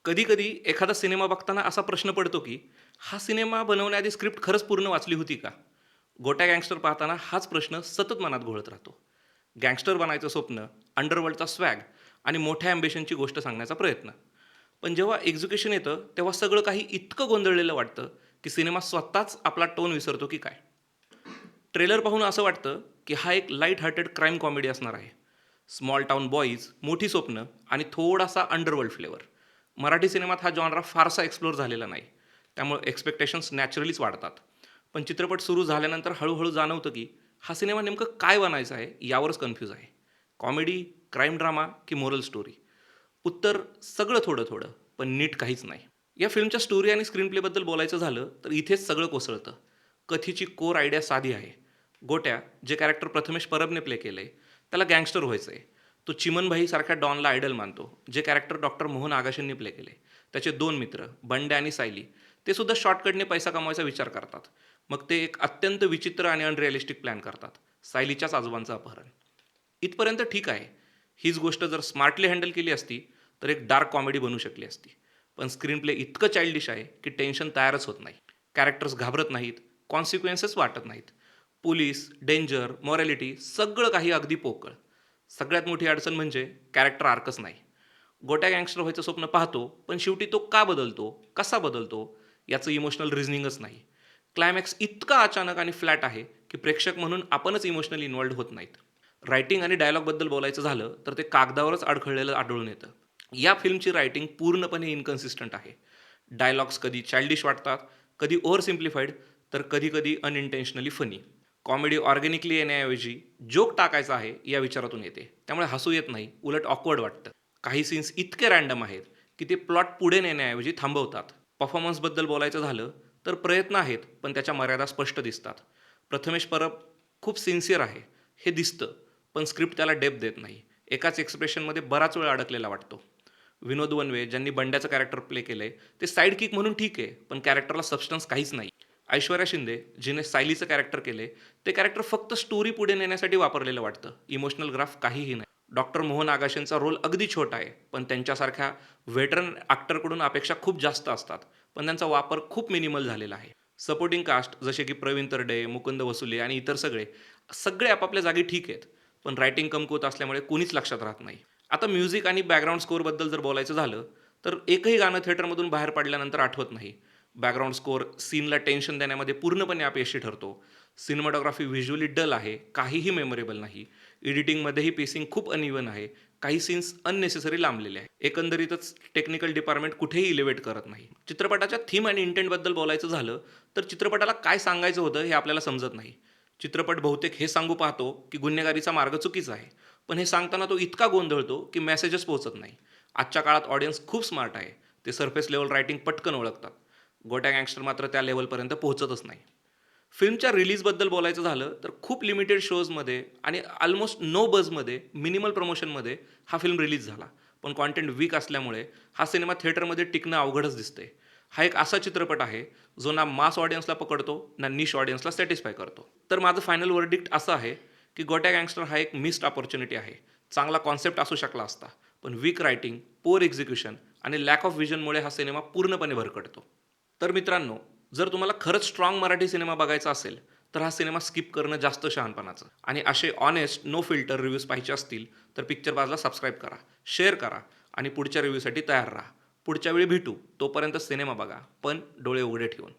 कधी-कधी एखादा सिनेमा बघताना असा प्रश्न पडतो, की हा सिनेमा बनवण्याआधी स्क्रिप्ट खरंच पूर्ण वाचली होती का? गोट्या गँगस्टर पाहताना हाच प्रश्न सतत मनात घोळत राहतो. गँगस्टर बनायचं स्वप्न, अंडरवर्ल्डचा स्वॅग आणि मोठ्या अँबिशनची गोष्ट सांगण्याचा प्रयत्न. पण जेव्हा एक्झिक्युशन येतं, तेव्हा सगळं काही इतकं गोंधळलेलं वाटतं, की सिनेमा स्वतःच आपला टोन विसरतो की काय? ट्रेलर पाहून असं वाटतं, की हा एक लाईट हार्टेड क्राईम कॉमेडी असणार आहे. स्मॉल टाउन बॉईज, मोठी स्वप्न आणि थोडासा अंडरवर्ल्ड फ्लेवर. मराठी सिनेमात हा जॉनरा फारसा एक्सप्लोर झालेला नाही. त्यामुळे एक्स्पेक्टेशन्स नॅचरलीच वाढतात. पण चित्रपट सुरू झाल्यानंतर हळूहळू जाणवतं, की हा सिनेमा नेमकं काय बनायचं आहे यावरच कन्फ्यूज आहे. कॉमेडी, क्राईम ड्रामा की मोरल स्टोरी? उत्तर सगळं थोडं-थोडं, पण नीट काहीच नाही. या फिल्मच्या स्टोरी आणि स्क्रीन प्लेबद्दल बोलायचं झालं, तर इथेच सगळं कोसळतं. कथेची कोर आयडिया साधी आहे. गोट्या, जे कॅरेक्टर प्रथमेश परबने प्ले केलंय, त्याला गँगस्टर व्हायचंय. तो चिमनभाई सारख्या डॉनला आयडल मानतो, जे कॅरेक्टर डॉक्टर मोहन आगाशेंनी प्ले केले. त्याचे 2 मित्र, बंड्या आणि सायली, ते सुद्धा शॉर्टकटने पैसा कमवायचा विचार करतात. मग ते एक अत्यंत विचित्र आणि अनरिअलिस्टिक प्लॅन करतात. सायलीच्याच आजोबांचं अपहरण. इथपर्यंत ठीक आहे. हीच गोष्ट जर स्मार्टली हँडल केली असती, तर एक डार्क कॉमेडी बनू शकली असती. पण स्क्रीन प्ले इतकं चाइल्डिश आहे, की टेन्शन तयारच होत नाही. कॅरेक्टर्स घाबरत नाहीत, कॉन्सिक्वेन्सेस वाटत नाहीत. पोलीस, डेंजर, मॉरॅलिटी सगळं काही अगदी पोकळ. सगळ्यात मोठी अडचण म्हणजे कॅरेक्टर आर्कच नाही. गोट्या गँगस्टर व्हायचं स्वप्न पाहतो, पण शेवटी तो का बदलतो, कसा बदलतो, याचं इमोशनल रिझनिंगच नाही. क्लायमॅक्स इतका अचानक आणि फ्लॅट आहे, की प्रेक्षक म्हणून आपणच इमोशनली इन्व्हॉल्ड होत नाहीत. रायटिंग आणि डायलॉगबद्दल बोलायचं झालं, तर ते कागदावरच अडखळलेलं आढळून येतं. या फिल्मची रायटिंग पूर्णपणे इन्कन्सिस्टंट आहे. डायलॉग्स कधी चाइल्डिश वाटतात, कधी ओव्हर सिम्प्लिफाईड, तर कधी-कधी अनइंटेन्शनली फनी. कॉमेडी ऑर्गॅनिकली येण्याऐवजी जोक टाकायचा आहे या विचारातून येते. त्यामुळे हसू येत नाही, उलट ऑकवर्ड वाटतं. काही सीन्स इतके रँडम आहेत, की ते प्लॉट पुढे नेण्याऐवजी थांबवतात. परफॉर्मन्सबद्दल बोलायचं झालं, तर प्रयत्न आहेत, पण त्याच्या मर्यादा स्पष्ट दिसतात. प्रथमेश परब खूप सिन्सिअर आहे, हे दिसतं, पण स्क्रिप्ट त्याला डेप्थ देत नाही. एकाच एक्सप्रेशनमध्ये बराच वेळ अडकलेला वाटतो. विनोद वनवे, ज्यांनी बंड्याचं कॅरेक्टर प्ले केलंय, ते साईड किक म्हणून ठीक आहे, पण कॅरेक्टरला सबस्टन्स काहीच नाही. ऐश्वर्या शिंदे, जिने सायलीचं कॅरेक्टर केले, ते कॅरेक्टर फक्त स्टोरी पुढे नेण्यासाठी वापरलेलं वाटतं. इमोशनल ग्राफ काहीही नाही. डॉक्टर मोहन आगाशेंचा रोल अगदी छोटा आहे, पण त्यांच्यासारख्या व्हेटरन ॲक्टरकडून अपेक्षा खूप जास्त असतात, पण त्यांचा वापर खूप मिनिमल झालेला आहे. सपोर्टिंग कास्ट जसे की प्रवीण तरडे, मुकुंद वसुले आणि इतर सगळे आपापल्या जागी ठीक आहेत, पण रायटिंग कमकुवत असल्यामुळे कोणीच लक्षात राहत नाही. आता म्युझिक आणि बॅकग्राऊंड स्कोअरबद्दल जर बोलायचं झालं, तर एकही गाणं थिएटरमधून बाहेर पडल्यानंतर आठवत नाही. बॅकग्राऊंड स्कोअर सीनला टेन्शन देण्यामध्ये पूर्णपणे अपयशी ठरतो. सिनेमॅटोग्राफी व्हिज्युअली डल आहे, काहीही मेमोरेबल नाही. एडिटिंगमध्येही पेसिंग खूप अनइव्हन आहे. काही सीन्स अननेसेसरी लांबलेले आहेत. एकंदरीतच टेक्निकल डिपार्टमेंट कुठेही इलिव्हेट करत नाही. चित्रपटाच्या थीम आणि इंटेंटबद्दल बोलायचं झालं, तर चित्रपटाला काय सांगायचं होतं हे आपल्याला समजत नाही. चित्रपट बहुतेक हे सांगू पाहतो, की गुन्हेगारीचा मार्ग चुकीचा आहे. पण हे सांगताना तो इतका गोंधळतो, की मेसेजच पोहोचत नाही. आजच्या काळात ऑडियन्स खूप स्मार्ट आहे. ते सरफेस लेव्हल रायटिंग पटकन ओळखतात. गोट्या गँगस्टर मात्र त्या लेव्हलपर्यंत पोहोचतच नाही. फिल्मच्या रिलीजबद्दल बोलायचं झालं, तर खूप लिमिटेड शोजमध्ये आणि अल्मोस्ट नो बजमध्ये, मिनिमल प्रमोशनमध्ये हा फिल्म रिलीज झाला. पण कॉन्टेंट वीक असल्यामुळे हा सिनेमा थिएटरमध्ये टिकणं अवघडच दिसतंय. हा एक असा चित्रपट आहे, जो ना मास ऑडियन्सला पकडतो, ना निश ऑडियन्सला सॅटिस्फाय करतो. तर माझं फायनल वर्डिक्ट असं आहे, की गोट्या गँगस्टर हा एक मिस्ड अपॉर्च्युनिटी आहे. चांगला कॉन्सेप्ट असू शकला असता, पण वीक रायटिंग, पुअर एक्झिक्युशन आणि लॅक ऑफ व्हिजनमुळे हा सिनेमा पूर्णपणे भरकटतो. तर मित्रांनो, जर तुम्हाला खरंच स्ट्राँग मराठी सिनेमा बघायचा असेल, तर हा सिनेमा स्किप करणं जास्त शहाणपणाचं. आणि असे ऑनेस्ट, नो फिल्टर रिव्ह्यूज पाहिजे असतील, तर पिक्चर बाजला सबस्क्राईब करा, शेअर करा आणि पुढच्या रिव्ह्यूसाठी तयार राहा. पुढच्या वेळी भेटू. तोपर्यंत सिनेमा बघा, पण डोळे उघडे ठेवून.